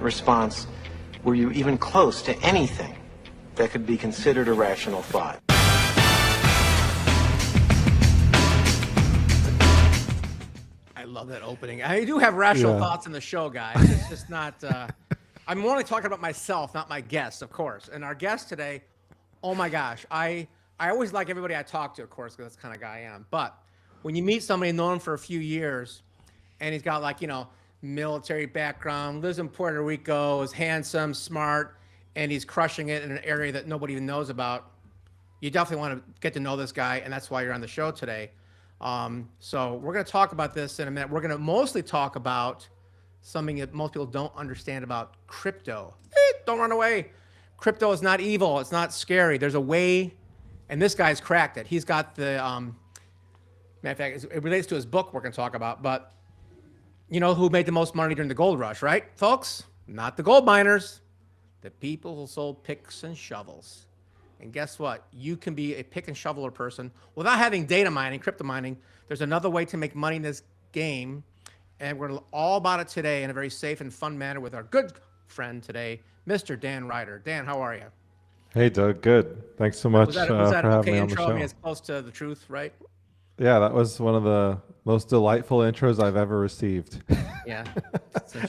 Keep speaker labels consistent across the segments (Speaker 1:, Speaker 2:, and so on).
Speaker 1: response, were you even close to anything that could be considered a rational thought?
Speaker 2: I love that opening. I do have rational thoughts in the show, guys. It's just not. I'm only talking about myself, not my guests, of course. And our guest today, oh my gosh, I always like everybody I talk to, of course, because that's the kind of guy I am. But when you meet somebody known for a few years, and he's got military background, lives in Puerto Rico, is handsome, smart, and he's crushing it in an area that nobody even knows about, you definitely want to get to know this guy, and that's why you're on the show today. So we're going to talk about this in a minute. We're going to mostly talk about something that most people don't understand about crypto. Don't run away. Crypto is not evil. It's not scary. There's a way, and this guy's cracked it. He's got the, matter of fact, it relates to his book we're going to talk about, but you know who made the most money during the gold rush, right, folks? Not the gold miners, the people who sold picks and shovels. And guess what? You can be a pick and shoveler person without having data mining, crypto mining. There's another way to make money in this game. And we're all about it today in a very safe and fun manner with our good friend today, Mr. Dan Ryder. Dan, how are you?
Speaker 3: Hey, Doug. Good. Thanks so much
Speaker 2: was that
Speaker 3: for having
Speaker 2: okay
Speaker 3: me on the
Speaker 2: intro? I
Speaker 3: show.
Speaker 2: mean, it's close to the truth, right?
Speaker 3: Yeah, that was one of the most delightful intros I've ever received.
Speaker 2: Yeah.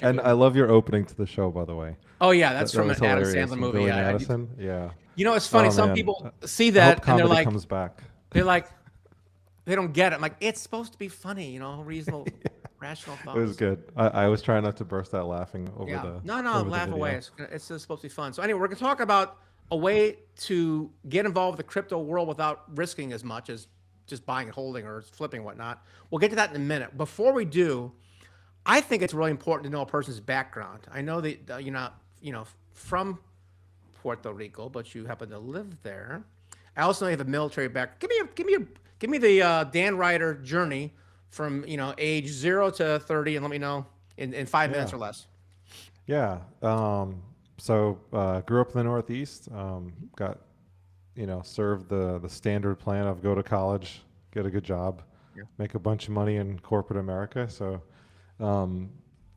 Speaker 3: And I love your opening to the show, by the way.
Speaker 2: Oh, yeah. That's from
Speaker 3: was
Speaker 2: an Adam
Speaker 3: hilarious.
Speaker 2: Sandler
Speaker 3: From
Speaker 2: movie.
Speaker 3: Billy
Speaker 2: Yeah.
Speaker 3: Madison. Yeah.
Speaker 2: You know, it's funny.
Speaker 3: Oh,
Speaker 2: Some
Speaker 3: man.
Speaker 2: people see
Speaker 3: I
Speaker 2: that
Speaker 3: hope
Speaker 2: and
Speaker 3: comedy
Speaker 2: they're like,
Speaker 3: comes back.
Speaker 2: they don't get it. I'm like, it's supposed to be funny, reasonable, rational thoughts.
Speaker 3: It was good. I was trying not to burst out laughing over the
Speaker 2: No,
Speaker 3: over the
Speaker 2: laugh
Speaker 3: video.
Speaker 2: away. It's just supposed to be fun. So anyway, we're going to talk about a way to get involved with the crypto world without risking as much as just buying and holding or flipping and whatnot. We'll get to that in a minute. Before we do, I think it's really important to know a person's background. I know that you're not, from Puerto Rico, but you happen to live there. I also know you have a military background. Give me the Dan Ryder journey from age 0 to 30, and let me know in 5 minutes or less.
Speaker 3: Yeah. So grew up in the Northeast. Got served the standard plan of go to college, get a good job, make a bunch of money in corporate America. So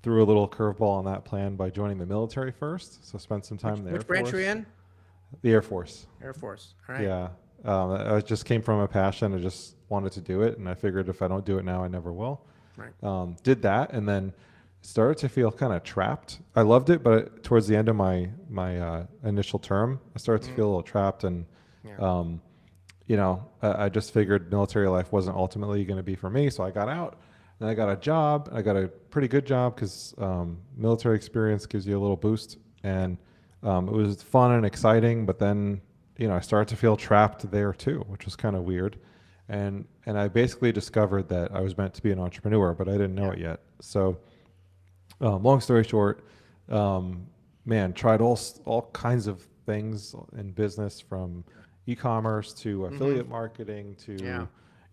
Speaker 3: threw a little curveball on that plan by joining the military first. So spent some time in the Air Force.
Speaker 2: Which branch are you in?
Speaker 3: The Air Force.
Speaker 2: Air Force. All right.
Speaker 3: Yeah. I just came from a passion. I just wanted to do it. And I figured if I don't do it now, I never will.
Speaker 2: Right.
Speaker 3: Did that and then started to feel kind of trapped. I loved it, but towards the end of my initial term, I started to feel a little trapped. And, I just figured military life wasn't ultimately going to be for me. So I got out and I got a job. I got a pretty good job because military experience gives you a little boost. And it was fun and exciting, but then I started to feel trapped there too, which was kind of weird. And I basically discovered that I was meant to be an entrepreneur, but I didn't know it yet. So long story short, tried all kinds of things in business, from e-commerce to affiliate marketing to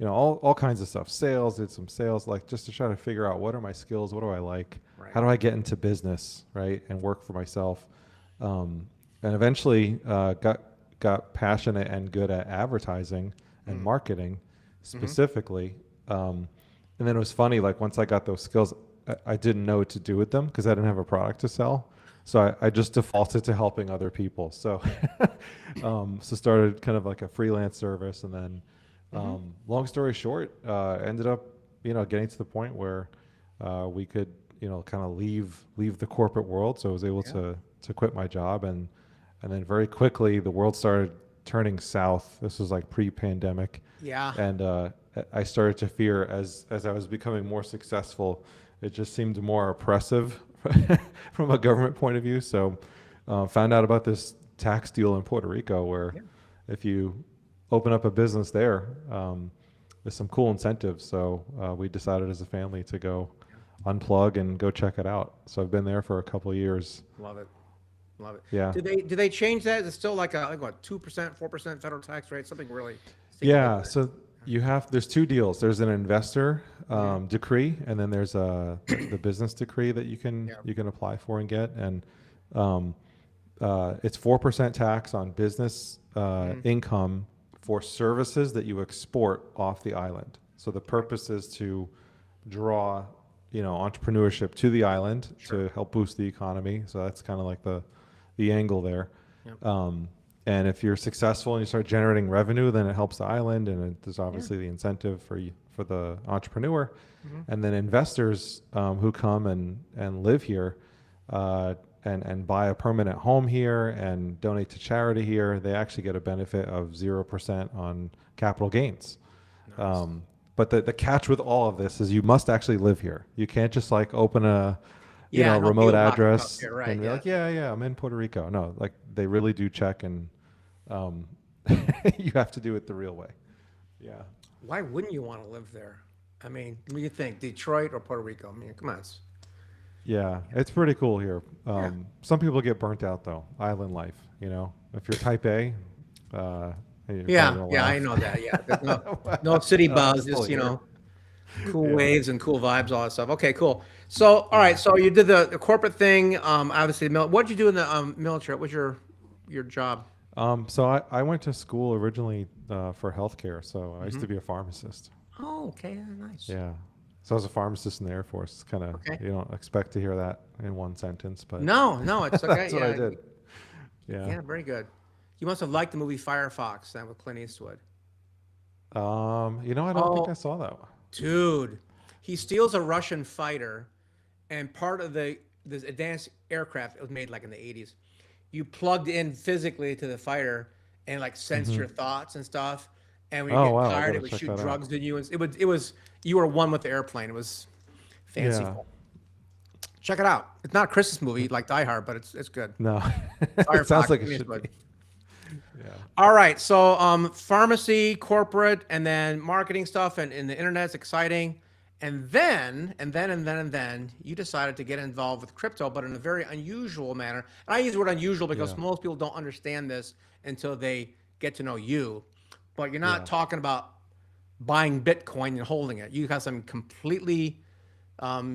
Speaker 3: all kinds of stuff. Sales, did some sales, like just to try to figure out what are my skills, what do I like, how do I get into business, right, and work for myself. And eventually got passionate and good at advertising and marketing specifically. And then it was funny, like once I got those skills, I didn't know what to do with them because I didn't have a product to sell. So I just defaulted to helping other people. So so started kind of like a freelance service. And then long story short, ended up, getting to the point where we could, kind of leave the corporate world. So I was able to quit my job. And then very quickly the world started turning south. This was like pre-pandemic.
Speaker 2: Yeah.
Speaker 3: And I started to fear as I was becoming more successful, it just seemed more oppressive from a government point of view. So found out about this tax deal in Puerto Rico where if you open up a business there, there's some cool incentives. So we decided as a family to go unplug and go check it out. So I've been there for a couple of years.
Speaker 2: Love it.
Speaker 3: Yeah.
Speaker 2: Do they change that? Is it still like what, 2%, 4% federal tax rate? Something really?
Speaker 3: Yeah. So there's two deals. There's an investor decree, and then there's the business decree that you can apply for and get. And it's 4% tax on business income for services that you export off the island. So the purpose is to draw entrepreneurship to the island to help boost the economy. So that's kind of like the angle there.
Speaker 2: Yep.
Speaker 3: And if you're successful and you start generating revenue, then it helps the island, and there's obviously the incentive for the entrepreneur, and then investors who come and live here, and buy a permanent home here and donate to charity here. They actually get a benefit of 0% on capital gains.
Speaker 2: Nice.
Speaker 3: But the catch with all of this is you must actually live here. You can't just like open a
Speaker 2: no
Speaker 3: remote
Speaker 2: PO box
Speaker 3: address
Speaker 2: up here, right,
Speaker 3: and be
Speaker 2: yeah.
Speaker 3: like, yeah, I'm in Puerto Rico. No, like they really do check, and you have to do it the real way. Yeah.
Speaker 2: Why wouldn't you want to live there? I mean, what do you think, Detroit or Puerto Rico? I mean, come on.
Speaker 3: Yeah, it's pretty cool here.
Speaker 2: Yeah.
Speaker 3: Some people get burnt out though. Island life, if you're type A, you're probably
Speaker 2: Yeah,
Speaker 3: gonna
Speaker 2: I
Speaker 3: laugh.
Speaker 2: know that. Yeah, there's no city buzz,
Speaker 3: it's
Speaker 2: just
Speaker 3: fully
Speaker 2: cool
Speaker 3: Yeah.
Speaker 2: waves and cool vibes, all that stuff. Okay, cool. So, all right, so you did the corporate thing. Obviously, what did you do in the military? What was your job?
Speaker 3: So I went to school originally for healthcare. So I used to be a pharmacist.
Speaker 2: Oh, okay, nice.
Speaker 3: Yeah. So I was a pharmacist in the Air Force. Kind of,
Speaker 2: Okay.
Speaker 3: you don't expect to hear that in one sentence, but
Speaker 2: No, it's okay.
Speaker 3: that's what I did.
Speaker 2: Yeah,
Speaker 3: Yeah.
Speaker 2: very good. You must have liked the movie Firefox, then with Clint Eastwood.
Speaker 3: I don't think I saw that one.
Speaker 2: Dude, he steals a Russian fighter, and part of this advanced aircraft, it was made like in the 80s. You plugged in physically to the fighter and like sensed your thoughts and stuff. And when you
Speaker 3: Oh,
Speaker 2: get
Speaker 3: wow, I
Speaker 2: tired,
Speaker 3: gotta
Speaker 2: it would
Speaker 3: check
Speaker 2: shoot
Speaker 3: that out.
Speaker 2: drugs in you. And it was you were one with the airplane. It was fanciful. Check it out. It's not a Christmas movie like Die Hard, but it's good.
Speaker 3: No. It
Speaker 2: Firefox,
Speaker 3: sounds like it
Speaker 2: Clint
Speaker 3: should
Speaker 2: Eastwood.
Speaker 3: be. Yeah.
Speaker 2: All right, so pharmacy, corporate, and then marketing stuff, and the internet's exciting, and then you decided to get involved with crypto, but in a very unusual manner. And I use the word unusual because
Speaker 3: Yeah.
Speaker 2: most people don't understand this until they get to know you. But you're not
Speaker 3: Yeah.
Speaker 2: talking about buying Bitcoin and holding it. You got something completely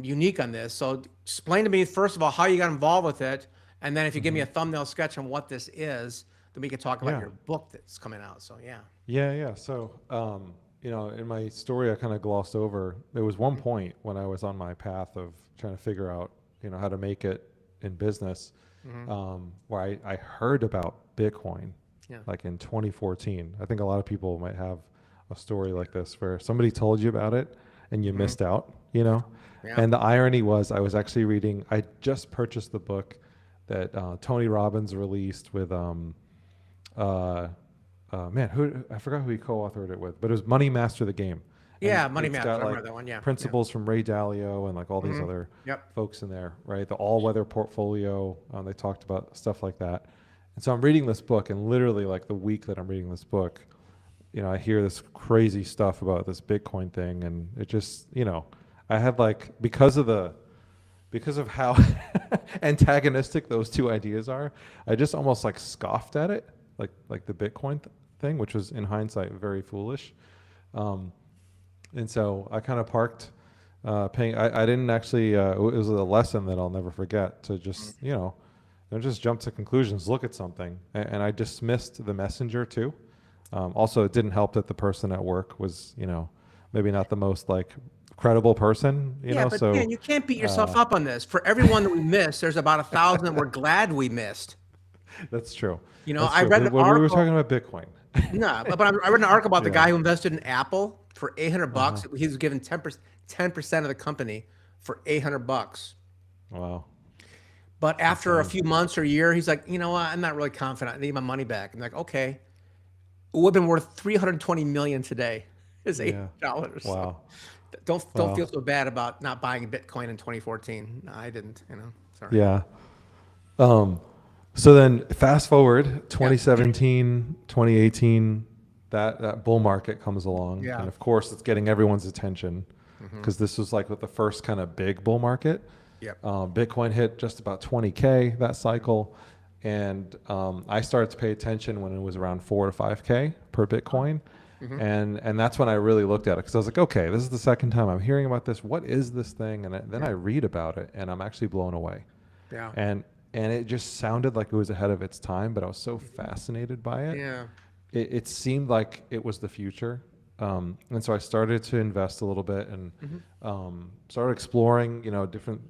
Speaker 2: unique on this. So explain to me first of all how you got involved with it, and then if you give me a thumbnail sketch on what this is, then we can talk about
Speaker 3: Yeah.
Speaker 2: your book that's coming out. So yeah.
Speaker 3: Yeah. So, in my story, I kind of glossed over. There was one point when I was on my path of trying to figure out, how to make it in business, where I heard about Bitcoin,
Speaker 2: Yeah.
Speaker 3: like in 2014. I think a lot of people might have a story like this where somebody told you about it and you missed out,
Speaker 2: Yeah.
Speaker 3: And the irony was I was actually reading, I just purchased the book that Tony Robbins released with, I forgot who he co-authored it with, but it was Money Master the Game.
Speaker 2: Yeah,
Speaker 3: And
Speaker 2: Money
Speaker 3: it's
Speaker 2: Master.
Speaker 3: got,
Speaker 2: I remember
Speaker 3: like,
Speaker 2: that one. Yeah.
Speaker 3: principles from Ray Dalio and like all these other
Speaker 2: Yep.
Speaker 3: folks in there, right? The all-weather portfolio. They talked about stuff like that. And so I'm reading this book, and literally like the week that I'm reading this book, I hear this crazy stuff about this Bitcoin thing, and it just, I had like because of how antagonistic those two ideas are, I just almost like scoffed at it, like the Bitcoin thing, which was in hindsight very foolish. And so I kind of parked paying. I didn't actually. It was a lesson that I'll never forget to just don't just jump to conclusions. Look at something, and I dismissed the messenger too. Also, it didn't help that the person at work was maybe not the most like credible person.
Speaker 2: But
Speaker 3: so
Speaker 2: Dan, you can't beat yourself up on this. For everyone that we missed, there's about 1,000 that we're glad we missed.
Speaker 3: that's true.
Speaker 2: That's
Speaker 3: I
Speaker 2: read
Speaker 3: true.
Speaker 2: an
Speaker 3: But we were
Speaker 2: article.
Speaker 3: talking about Bitcoin.
Speaker 2: No, but I read an article about the
Speaker 3: Yeah.
Speaker 2: guy who invested in Apple for $800. He was given 10% of the company for $800.
Speaker 3: Wow.
Speaker 2: But after a few months or a year, he's like, you know what? I'm not really confident. I need my money back. I'm like, okay. It would have been worth $320 million today. It's $8. So
Speaker 3: Wow.
Speaker 2: don't feel so bad about not buying Bitcoin in 2014. No, I didn't. Sorry.
Speaker 3: Yeah. So then fast forward 2017, 2018, that bull market comes along.
Speaker 2: Yeah.
Speaker 3: And of course it's getting everyone's attention because this was like with the first kind of big bull market.
Speaker 2: Yep.
Speaker 3: Bitcoin hit just about 20K that cycle. And I started to pay attention when it was around 4 to 5K per Bitcoin. And that's when I really looked at it because I was like, okay, this is the second time I'm hearing about this. What is this thing? And then I read about it and I'm actually blown away.
Speaker 2: Yeah.
Speaker 3: And it just sounded like it was ahead of its time, but I was so fascinated by it.
Speaker 2: Yeah.
Speaker 3: It seemed like it was the future. and so I started to invest a little bit and started exploring, different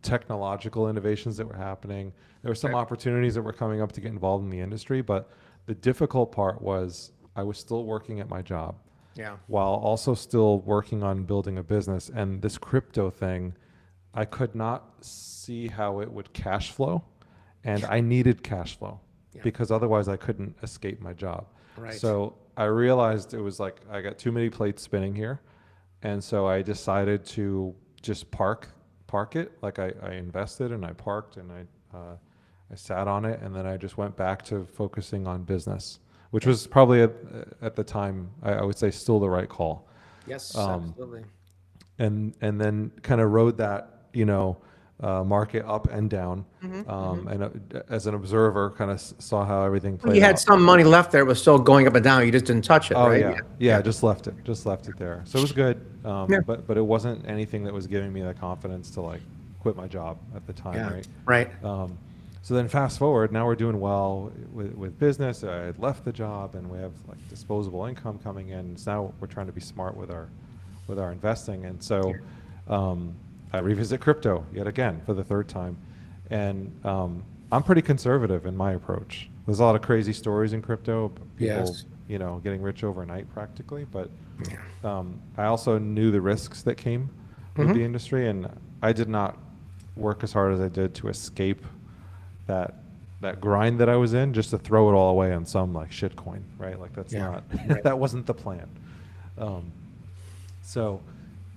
Speaker 3: technological innovations that were happening. There were some opportunities that were coming up to get involved in the industry, but the difficult part was I was still working at my job
Speaker 2: Yeah.
Speaker 3: while also still working on building a business. And this crypto thing, I could not see how it would cash flow, and I needed cash flow because otherwise I couldn't escape my job.
Speaker 2: Right.
Speaker 3: So I realized it was like I got too many plates spinning here, and so I decided to just park it. Like I invested and I parked and I sat on it, and then I just went back to focusing on business, which was probably at the time I would say still the right call.
Speaker 2: Yes, absolutely.
Speaker 3: And then kind of rode that market up and down, and as an observer, kind of saw how everything played
Speaker 2: You had
Speaker 3: out.
Speaker 2: some money left there. It was still going up and down. You just didn't touch it,
Speaker 3: Oh
Speaker 2: right?
Speaker 3: yeah, just left it there. So it was good, but it wasn't anything that was giving me the confidence to like quit my job at the time,
Speaker 2: Yeah.
Speaker 3: right?
Speaker 2: Right.
Speaker 3: So then fast forward, now we're doing well with business. I had left the job and we have like disposable income coming in. So now we're trying to be smart with our investing. And so I revisit crypto yet again for the third time. And I'm pretty conservative in my approach. There's a lot of crazy stories in crypto, people, getting rich overnight practically. But I also knew the risks that came with the industry, and I did not work as hard as I did to escape that grind that I was in, just to throw it all away on some like shitcoin, right? Like that's not that wasn't the plan. So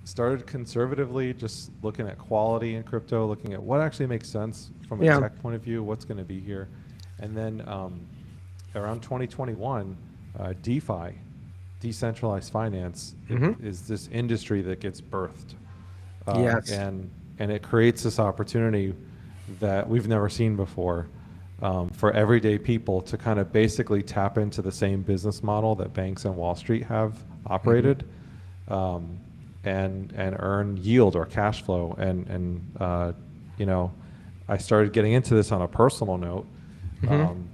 Speaker 3: started conservatively, just looking at quality in crypto, looking at what actually makes sense from a tech point of view, what's going to be here, and then around 2021, DeFi, decentralized finance, is this industry that gets birthed, and it creates this opportunity that we've never seen before, for everyday people to kind of basically tap into the same business model that banks and Wall Street have operated, and earn yield or cash flow. And I started getting into this on a personal note,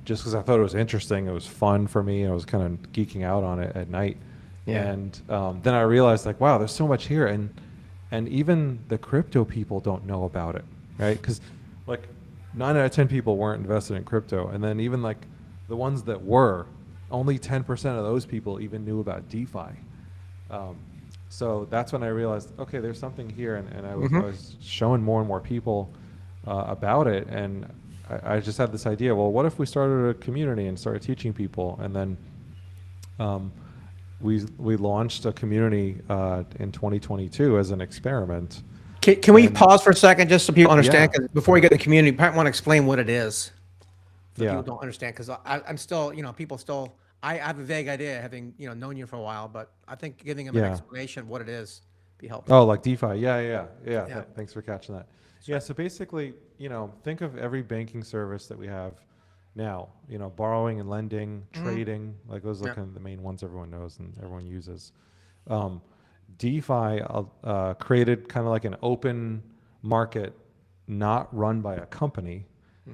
Speaker 3: just because I thought it was interesting. It was fun for me. I was kind of geeking out on it at night. And then I realized, like, wow, there's so much here, and even the crypto people don't know about it, right? Because like 9 out of 10 people weren't invested in crypto, and then even like the ones that were, only 10% of those people even knew about DeFi. So that's when I realized, okay, there's something here, and I was showing more and more people about it, and I just had this idea, well, what if we started a community and started teaching people? And then we launched a community in 2022 as an experiment.
Speaker 2: Can we pause for a second just so people understand? Because before we get to the community, I want to explain what it is. For people who don't understand, because I'm still, people still, I have a vague idea, having known you for a while, but I think giving them an explanation of what it is be helpful.
Speaker 3: Oh, like DeFi, yeah. Thanks for catching that. So basically, think of every banking service that we have now. Borrowing and lending, trading, like those are kind of the main ones everyone knows and everyone uses. DeFi created kind of like an open market, not run by a company,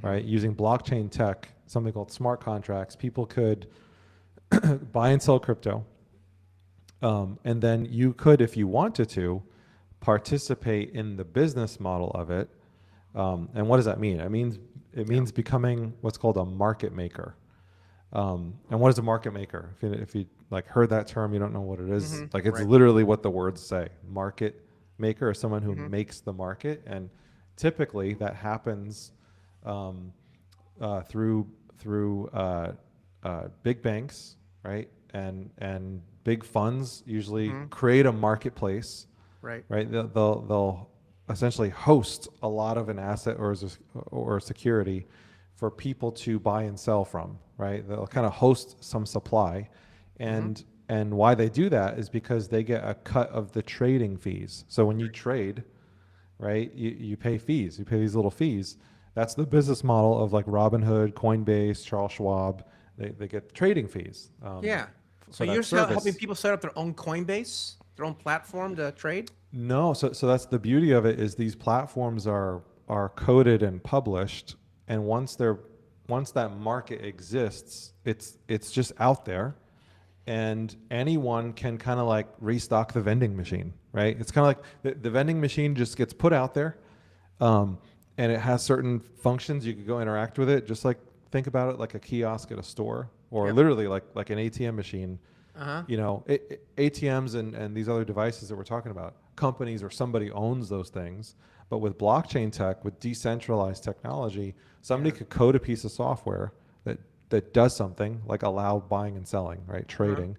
Speaker 3: right? Using blockchain tech, something called smart contracts. People could buy and sell crypto, and then you could, if you wanted to, participate in the business model of it. And what does that mean? It means becoming what's called a market maker. And what is a market maker? If you like heard that term, you don't know what it is. Like it's literally what the words say. Market maker is someone who makes the market, and typically that happens through big banks, right? And big funds usually create a marketplace, right? They'll essentially host a lot of an asset or a security for people to buy and sell from, right? They'll kind of host some supply, and why they do that is because they get a cut of the trading fees. So when you trade, right, you pay fees. You pay these little fees. That's the business model of like Robinhood, Coinbase, Charles Schwab. They get trading fees.
Speaker 2: So you're helping people set up their own Coinbase, their own platform to trade?
Speaker 3: No, so that's the beauty of it, is these platforms are coded and published, and once that market exists, it's just out there, and anyone can kind of like restock the vending machine, right? It's kind of like the vending machine just gets put out there, and it has certain functions. You could go interact with it, just like think about it like a kiosk at a store, or
Speaker 2: Yep.
Speaker 3: literally like an ATM machine.
Speaker 2: Uh-huh.
Speaker 3: You know, ATMs and these other devices that we're talking about, companies or somebody owns those things. But with blockchain tech, with decentralized technology, somebody could code a piece of software that does something like allow buying and selling, right? Trading,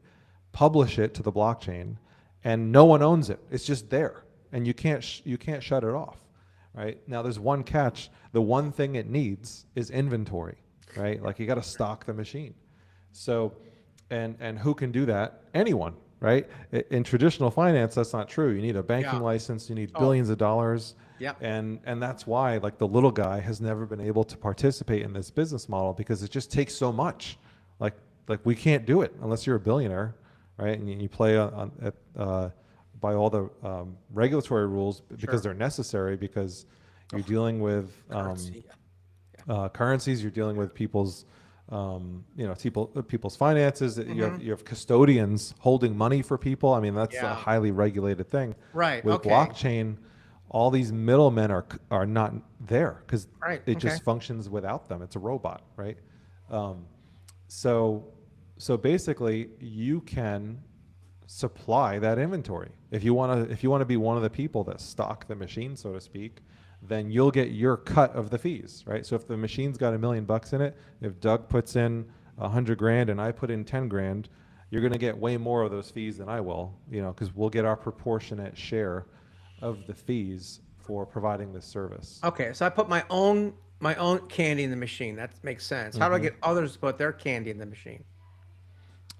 Speaker 3: publish it to the blockchain, and no one owns it. It's just there, and you can't shut it off, right? Now there's one catch. The one thing it needs is inventory, right? Like you got to stock the machine. So, and who can do that? Anyone, right? In traditional finance, that's not true. You need a banking
Speaker 2: Yeah.
Speaker 3: license. You need billions of dollars.
Speaker 2: Yep.
Speaker 3: And that's why like the little guy has never been able to participate in this business model because it just takes so much. Like we can't do it unless you're a billionaire, right? And you play by all the regulatory rules because they're necessary because you're dealing with
Speaker 2: Currency.
Speaker 3: currencies. You're dealing with people's people's finances. You have custodians holding money for people. I mean, that's a
Speaker 2: Yeah.
Speaker 3: highly regulated thing.
Speaker 2: Right,
Speaker 3: With
Speaker 2: okay.
Speaker 3: blockchain, all these middlemen are not there because
Speaker 2: Right,
Speaker 3: it
Speaker 2: okay.
Speaker 3: just functions without them. It's a robot, right? So basically, you can supply that inventory. If you want to be one of the people that stock the machine, so to speak, then you'll get your cut of the fees, right? So if the machine's got $1 million in it, if Doug puts in 100 grand and I put in 10 grand, you're going to get way more of those fees than I will, because we'll get our proportionate share of the fees for providing this service.
Speaker 2: Okay, so I put my own candy in the machine. That makes sense. How do I get others to put their candy in the machine?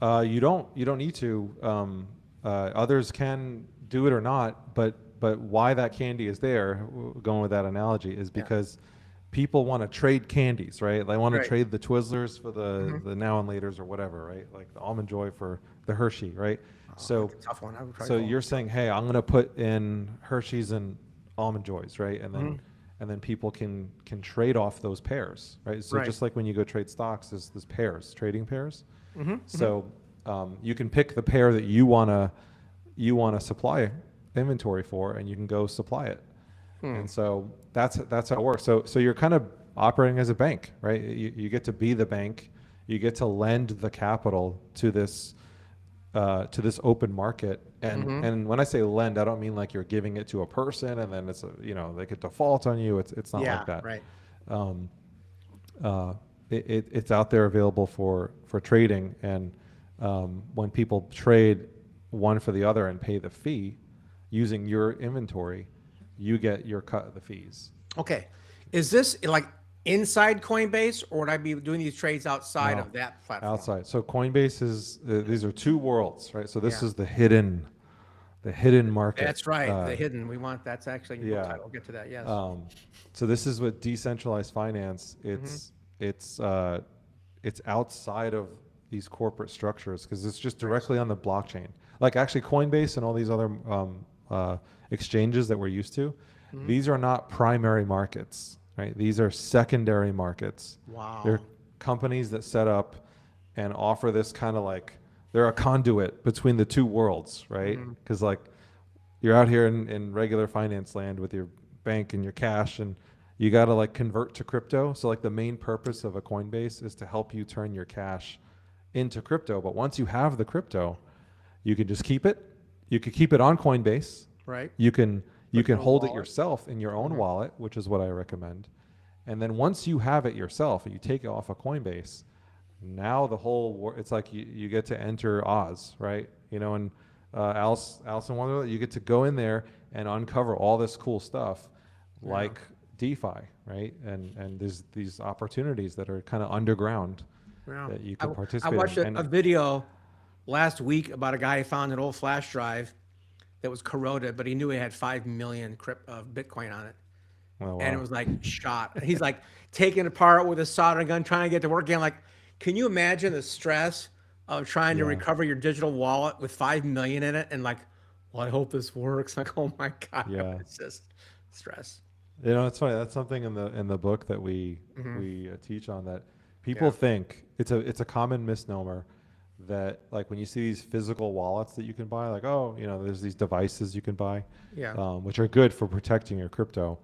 Speaker 3: You don't need to. Others can do it or not, but why that candy is there, going with that analogy, is because people want to trade candies, right? They want to
Speaker 2: Right.
Speaker 3: trade the Twizzlers for the Now and Laters or whatever, right? Like the Almond Joy for the Hershey, right? So
Speaker 2: That's a tough one. I would
Speaker 3: so you're saying, hey, I'm going to put in Hershey's and Almond Joys, right? And then people can trade off those pairs, right? So
Speaker 2: Right.
Speaker 3: just like when you go trade stocks, there's pairs, trading pairs. So you can pick the pair that you wanna supply inventory for, and you can go supply it. And so that's how it works. So you're kind of operating as a bank, right? You get to be the bank. You get to lend the capital to this open market. And when I say lend, I don't mean like you're giving it to a person and then they could default on you. It's not like that.
Speaker 2: Right.
Speaker 3: It's out there available for trading, and when people trade one for the other and pay the fee using your inventory, you get your cut of the fees.
Speaker 2: Okay. Is this like inside Coinbase, or would I be doing these trades outside
Speaker 3: No,
Speaker 2: of that platform?
Speaker 3: outside. So Coinbase is these are two worlds, right? So this
Speaker 2: Yeah.
Speaker 3: is the hidden market.
Speaker 2: That's right. The hidden. We want that's actually in your book
Speaker 3: yeah.
Speaker 2: title. We'll get to that. Yes.
Speaker 3: So this is what decentralized finance. It's outside of these corporate structures because it's just directly on the blockchain. Like actually Coinbase and all these other exchanges that we're used to, these are not primary markets, right? These are secondary markets.
Speaker 2: Wow.
Speaker 3: They're companies that set up and offer this kind of like, they're a conduit between the two worlds, right? Because like you're out here in regular finance land with your bank and your cash, and you got to like convert to crypto. So like the main purpose of a Coinbase is to help you turn your cash into crypto. But once you have the crypto, you can just keep it. You could keep it on Coinbase.
Speaker 2: Right.
Speaker 3: You can
Speaker 2: your
Speaker 3: hold it
Speaker 2: wallet.
Speaker 3: yourself in your own wallet, which is what I recommend. And then once you have it yourself and you take it off of Coinbase, now the whole it's like you get to enter Oz, right? And Alice in Wonderland, you get to go in there and uncover all this cool stuff like DeFi, right? And there's these opportunities that are kind of underground
Speaker 2: Yeah.
Speaker 3: that you can
Speaker 2: I
Speaker 3: participate
Speaker 2: watched
Speaker 3: in.
Speaker 2: a video last week about a guy who found an old flash drive that was corroded, but he knew it had 5 million Bitcoin on it.
Speaker 3: Oh,
Speaker 2: And it
Speaker 3: wow.
Speaker 2: was like shot. And he's like taking it apart with a soldering gun, trying to get it to work again. Like, can you imagine the stress of trying to recover your digital wallet with 5 million in it? And like, well, I hope this works. Like, oh my God.
Speaker 3: Yeah.
Speaker 2: It's just stress.
Speaker 3: It's funny. That's something in the book that we teach on, that people think it's a common misnomer that like when you see these physical wallets that you can buy, like, oh, there's these devices you can buy,
Speaker 2: Yeah.
Speaker 3: which are good for protecting your crypto.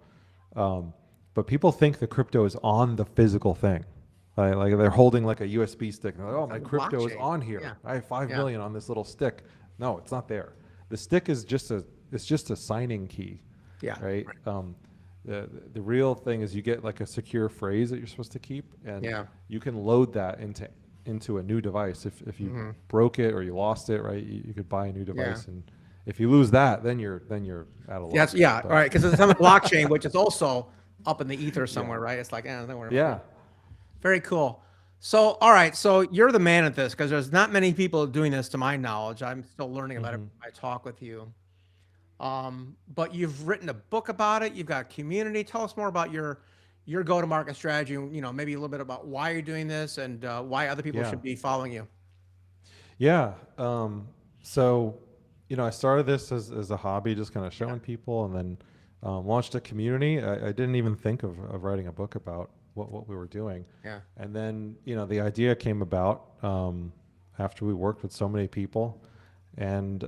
Speaker 3: But people think the crypto is on the physical thing. Like they're holding like a USB stick. And they're like, oh, my
Speaker 2: Like a
Speaker 3: crypto is
Speaker 2: blockchain.
Speaker 3: on here.
Speaker 2: Yeah.
Speaker 3: I have 5
Speaker 2: Yeah.
Speaker 3: million on this little stick. No, it's not there. The stick is just a signing key.
Speaker 2: Yeah.
Speaker 3: Right. The real thing is you get like a secure phrase that you're supposed to keep, and
Speaker 2: Yeah.
Speaker 3: you can load that into a new device. If you broke it or you lost it, right, you could buy a new device, and if you lose that, then you're out of luck.
Speaker 2: Yes. Yeah.
Speaker 3: But-
Speaker 2: All right. Because it's on the blockchain, which is also up in the ether somewhere, right? It's like, don't worry.
Speaker 3: Yeah.
Speaker 2: Very cool. So, all right. So you're the man at this because there's not many people doing this to my knowledge. I'm still learning about it. I talk with you. But you've written a book about it. You've got a community. Tell us more about your go-to-market strategy. Maybe a little bit about why you're doing this and why other people
Speaker 3: Yeah.
Speaker 2: should be following you.
Speaker 3: Yeah. So, I started this as a hobby, just kind of showing people, and then launched a community. I didn't even think of writing a book about what we were doing.
Speaker 2: Yeah.
Speaker 3: And then, the idea came about after we worked with so many people, and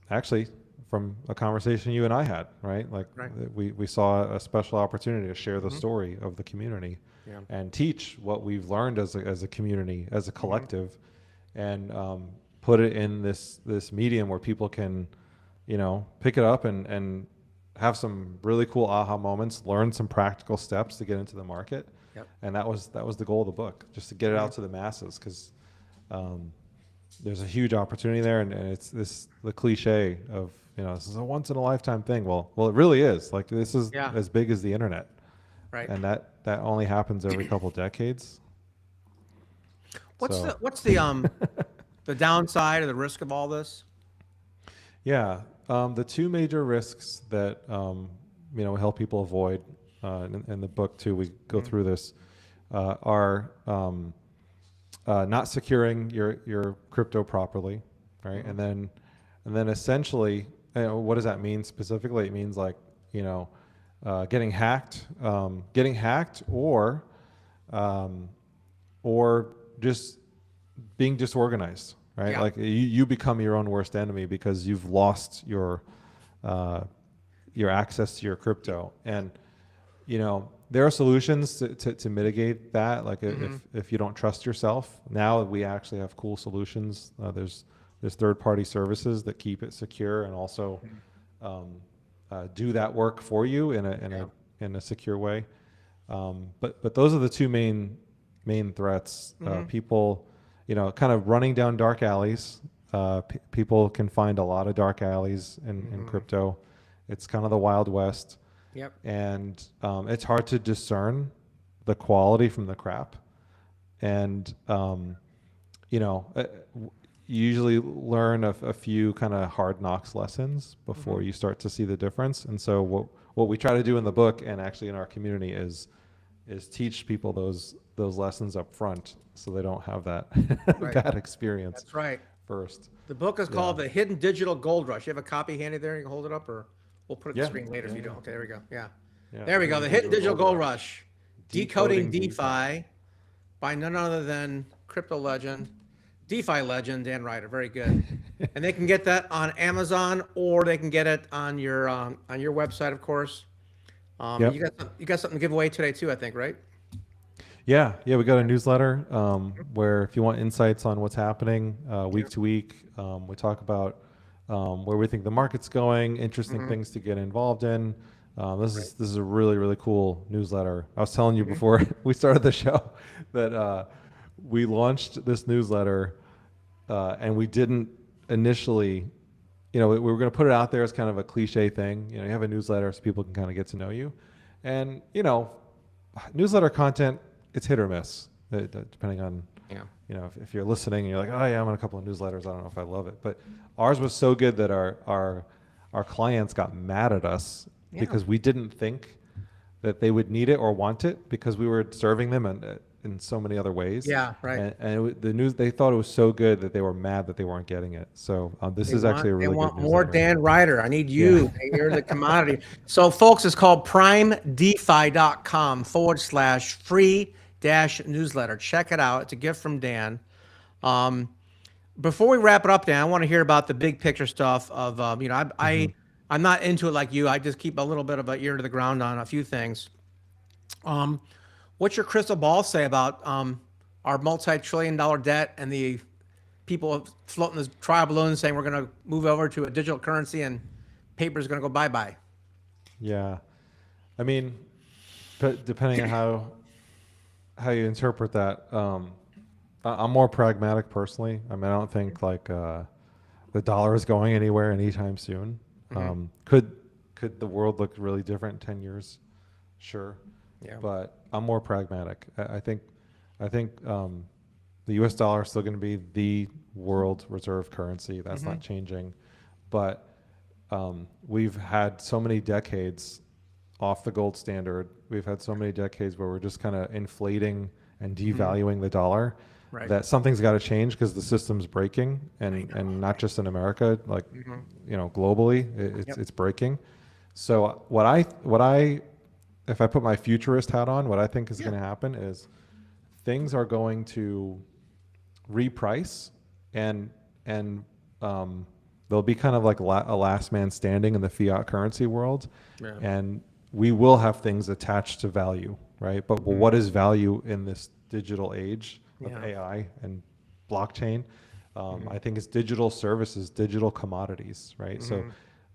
Speaker 3: actually from a conversation you and I had, right? Like
Speaker 2: Right.
Speaker 3: we saw a special opportunity to share the story of the community
Speaker 2: Yeah.
Speaker 3: and teach what we've learned as a community, as a collective, and put it in this medium where people can, pick it up and have some really cool aha moments, learn some practical steps to get into the market.
Speaker 2: Yep.
Speaker 3: And that was the goal of the book, just to get it out to the masses, because there's a huge opportunity there, and it's the cliche of, this is a once in a lifetime thing. Well, it really is. Like, this is
Speaker 2: Yeah.
Speaker 3: as big as the internet,
Speaker 2: Right.
Speaker 3: and that only happens every couple decades.
Speaker 2: What's
Speaker 3: So-
Speaker 2: the downside or the risk of all this?
Speaker 3: Yeah, the two major risks that we help people avoid in the book too. We go through this are not securing your crypto properly, right? And then essentially, what does that mean specifically? It means like getting hacked, or just being disorganized. Right,
Speaker 2: Yeah.
Speaker 3: like you become your own worst enemy because you've lost your access to your crypto, and there are solutions to mitigate that. Like if you don't trust yourself, now we actually have cool solutions. There's third-party services that keep it secure and also do that work for you in a secure way. But those are the two main threats. People, kind of running down dark alleys. People can find a lot of dark alleys in crypto. It's kind of the Wild West.
Speaker 2: Yep.
Speaker 3: And it's hard to discern the quality from the crap. And, you usually learn a few kind of hard knocks lessons before you start to see the difference. And so what we try to do in the book and actually in our community is teach people those lessons up front, so they don't have that
Speaker 2: Right.
Speaker 3: bad experience
Speaker 2: That's right.
Speaker 3: first.
Speaker 2: The book is called The Hidden Digital Gold Rush. You have a copy handy there? You can hold it up, or we'll put it on the
Speaker 3: Yeah.
Speaker 2: screen later if you
Speaker 3: Yeah.
Speaker 2: don't. Okay, there we go. Yeah.
Speaker 3: Yeah.
Speaker 2: There we go. The Hidden Digital Gold Rush. Decoding
Speaker 3: Decoding
Speaker 2: DeFi by none other than crypto legend, DeFi legend, Dan Ryder. Very good. And they can get that on Amazon, or they can get it on your website, of course.
Speaker 3: Yep.
Speaker 2: You got something to give away today too, I think, right?
Speaker 3: Yeah, we got a newsletter where if you want insights on what's happening week to week, we talk about where we think the market's going, interesting things to get involved in. This is a really, really cool newsletter. I was telling you before we started the show that we launched this newsletter and we didn't initially, we were going to put it out there as kind of a cliche thing. You have a newsletter so people can kind of get to know you. And, newsletter content, it's hit or miss, depending on, if you're listening and you're like, oh yeah, I'm on a couple of newsletters, I don't know if I love it. But ours was so good that our clients got mad at us because we didn't think that they would need it or want it, because we were serving them in so many other ways.
Speaker 2: Yeah, right.
Speaker 3: And the news, they thought it was so good that they were mad that they weren't getting it. So this is actually a really
Speaker 2: They
Speaker 3: good
Speaker 2: want more
Speaker 3: newsletter.
Speaker 2: Dan Ryder. I need you. You're the commodity. So, folks, it's called primedefi.com/free-newsletter. Check it out. It's a gift from Dan. Before we wrap it up, Dan, I want to hear about the big picture stuff of, I'm not into it like you. I just keep a little bit of an ear to the ground on a few things. What's your crystal ball say about our multi-trillion-dollar debt and the people floating this trial balloon saying we're going to move over to a digital currency and paper is going to go bye-bye?
Speaker 3: Yeah, I mean, but depending on how you interpret that, I'm more pragmatic personally. I mean, I don't think like the dollar is going anywhere anytime soon. Could the world look really different in 10 years? Sure.
Speaker 2: Yeah.
Speaker 3: But I'm more pragmatic. I think the U.S. dollar is still going to be the world reserve currency. That's not changing. But we've had so many decades off the gold standard. We've had so many decades where we're just kind of inflating and devaluing the dollar.
Speaker 2: Right.
Speaker 3: That something's got to change because the system's breaking, and not just in America, like globally, it's breaking. So what I if I put my futurist hat on, what I think is going to happen is things are going to reprice, and there'll be kind of like a last man standing in the fiat currency world, and we will have things attached to value, right? But what is value in this digital age of AI and blockchain? I think it's digital services, digital commodities, right? So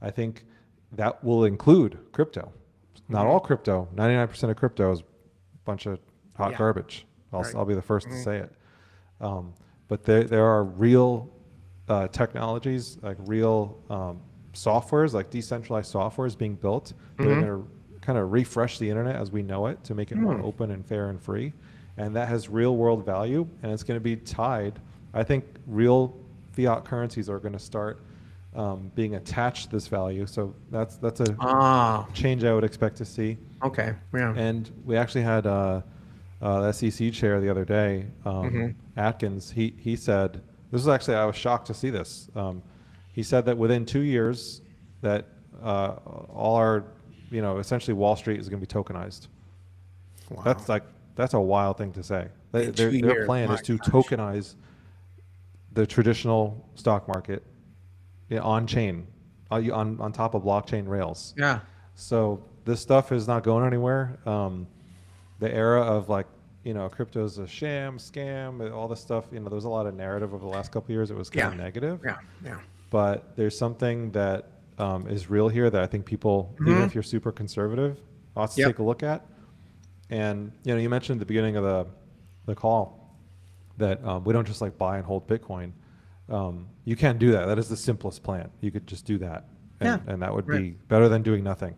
Speaker 3: I think that will include crypto. Not all crypto. 99% of crypto is a bunch of hot garbage. I'll be the first to say it. But there are real technologies, like real softwares, like decentralized softwares being built that are going to kind of refresh the internet as we know it to make it more open and fair and free. And that has real world value, and it's going to be tied. I think real fiat currencies are going to start being attached to this value. So that's a change I would expect to see.
Speaker 2: Okay. Yeah.
Speaker 3: And we actually had the SEC chair the other day, Atkins. He said, this is actually, I was shocked to see this. He said that within 2 years that all our, essentially Wall Street is going to be tokenized. Wow. That's a wild thing to say. Their plan is to tokenize the traditional stock market on chain, on top of blockchain rails.
Speaker 2: Yeah.
Speaker 3: So this stuff is not going anywhere. The era of crypto's a sham, scam, all this stuff, there was a lot of narrative over the last couple of years. It was kind of negative.
Speaker 2: Yeah. Yeah.
Speaker 3: But there's something that is real here that I think people, even if you're super conservative, ought to take a look at. And, you mentioned at the beginning of the call that we don't just buy and hold Bitcoin. You can't do that. That is the simplest plan. You could just do that. And that would be better than doing nothing.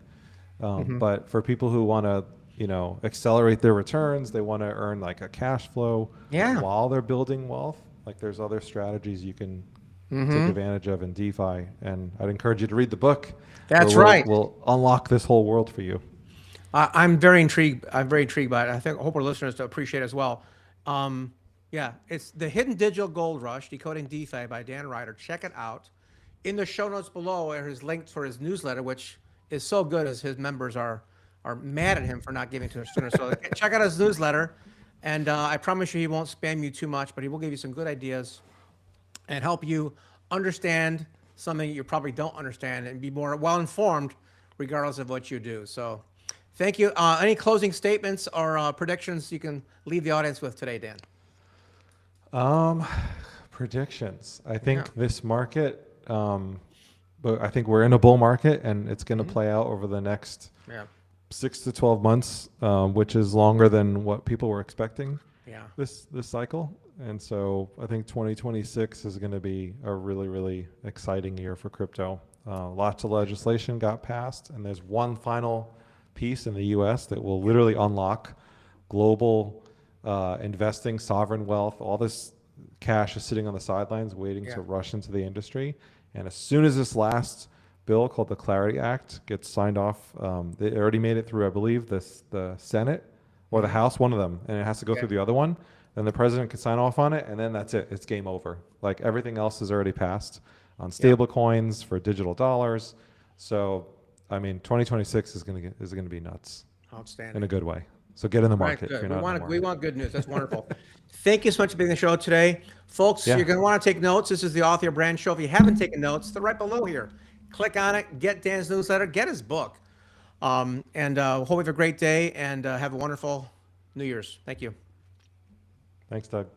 Speaker 3: But for people who want to, accelerate their returns, they want to earn a cash flow while they're building wealth. There's other strategies you can take advantage of in DeFi. And I'd encourage you to read the book.
Speaker 2: That's right.
Speaker 3: We'll unlock this whole world for you.
Speaker 2: I'm very intrigued. I'm very intrigued by it. I hope our listeners appreciate it as well. It's The Hidden Digital Gold Rush, Decoding DeFi by Dan Ryder. Check it out. In the show notes below are his links for his newsletter, which is so good as his members are mad at him for not giving to us sooner. So check out his newsletter, and I promise you he won't spam you too much, but he will give you some good ideas and help you understand something you probably don't understand and be more well-informed regardless of what you do. So thank you. Any closing statements or predictions you can leave the audience with today, Dan?
Speaker 3: Predictions. I think this market, but I think we're in a bull market, and it's going to play out over the next 6 to 12 months, which is longer than what people were expecting this cycle. And so I think 2026 is going to be a really, really exciting year for crypto. Lots of legislation got passed, and there's one final piece in the US that will literally unlock global investing, sovereign wealth. All this cash is sitting on the sidelines waiting to rush into the industry. And as soon as this last bill called the Clarity Act gets signed off, they already made it through, I believe, the Senate or the House, one of them, and it has to go through the other one. Then the president can sign off on it, and then that's it. It's game over. Everything else is already passed on stable coins for digital dollars. So, I mean, 2026 is going to be nuts.
Speaker 2: Outstanding.
Speaker 3: In a good way. So get in the
Speaker 2: All right,
Speaker 3: market. if
Speaker 2: good.
Speaker 3: you're
Speaker 2: We
Speaker 3: not in the
Speaker 2: want
Speaker 3: market.
Speaker 2: good news. That's wonderful. Thank you so much for being on the show today. Folks,
Speaker 3: Yeah.
Speaker 2: you're going to want to take notes. This is the Author Brand Show. If you haven't taken notes, they're right below here. Click on it, get Dan's newsletter, get his book. Hope you have a great day and have a wonderful New Year's. Thank you.
Speaker 3: Thanks, Doug.